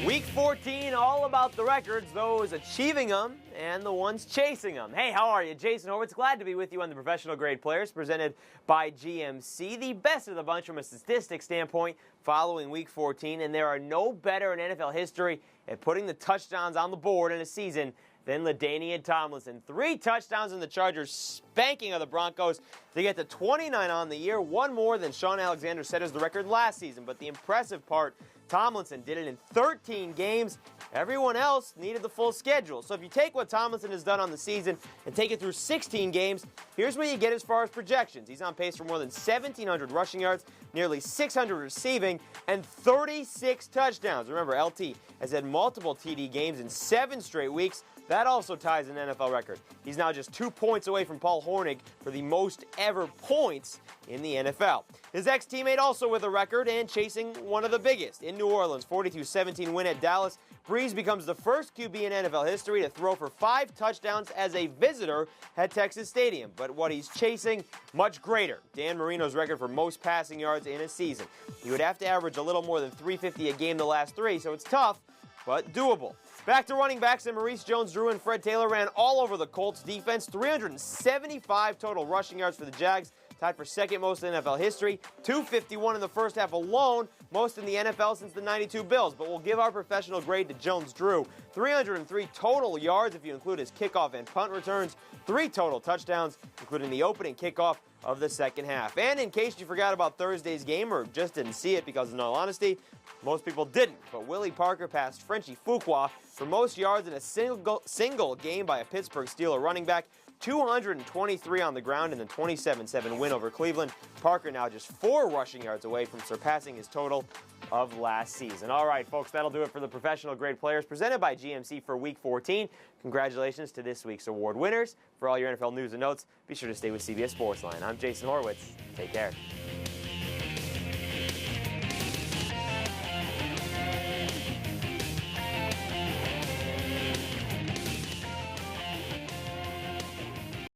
Week 14, all about the records, those achieving them and the ones chasing them. Hey, how are you? Jason Horowitz, glad to be with you on the Professional Grade Players, presented by GMC, the best of the bunch from a statistics standpoint following Week 14, and there are no better in NFL history at putting the touchdowns on the board in a season than LaDainian Tomlinson. 3 touchdowns in the Chargers spanking of the Broncos to get to 29 on the year, one more than Shaun Alexander set as the record last season. But the impressive part, Tomlinson did it in 13 games. Everyone else needed the full schedule. So if you take what Tomlinson has done on the season and take it through 16 games, here's what you get as far as projections. He's on pace for more than 1,700 rushing yards, nearly 600 receiving, and 36 touchdowns. Remember, LT has had multiple TD games in 7 straight weeks. That also ties an NFL record. He's now just 2 points away from Paul Hornig for the most ever points in the NFL. His ex-teammate also with a record and chasing one of the biggest. In New Orleans, 42-17 win at Dallas. Brees becomes the first QB in NFL history to throw for 5 touchdowns as a visitor at Texas Stadium. But what he's chasing, much greater. Dan Marino's record for most passing yards in a season. He would have to average a little more than 350 a game the last 3, so it's tough, but doable. Back to running backs, and Maurice JonesDrew and Fred Taylor ran all over the Colts defense. 375 total rushing yards for the Jags, tied for second most in NFL history. 251 in the first half alone, most in the NFL since the '92 Bills. But we'll give our professional grade to JonesDrew. 303 total yards if you include his kickoff and punt returns. 3 total touchdowns, including the opening kickoff of the second half. And in case you forgot about Thursday's game or just didn't see it because, in all honesty, most people didn't, but Willie Parker passed Frenchie Fuqua for most yards in a single game by a Pittsburgh Steelers running back. 223 on the ground in the 27-7 win over Cleveland. Parker now just 4 rushing yards away from surpassing his total of last season. All right, folks, that'll do it for the Professional Grade Players presented by GMC for Week 14. Congratulations to this week's award winners. For all your NFL news and notes, be sure to stay with CBS Sportsline. I'm Jason Horowitz. Take care.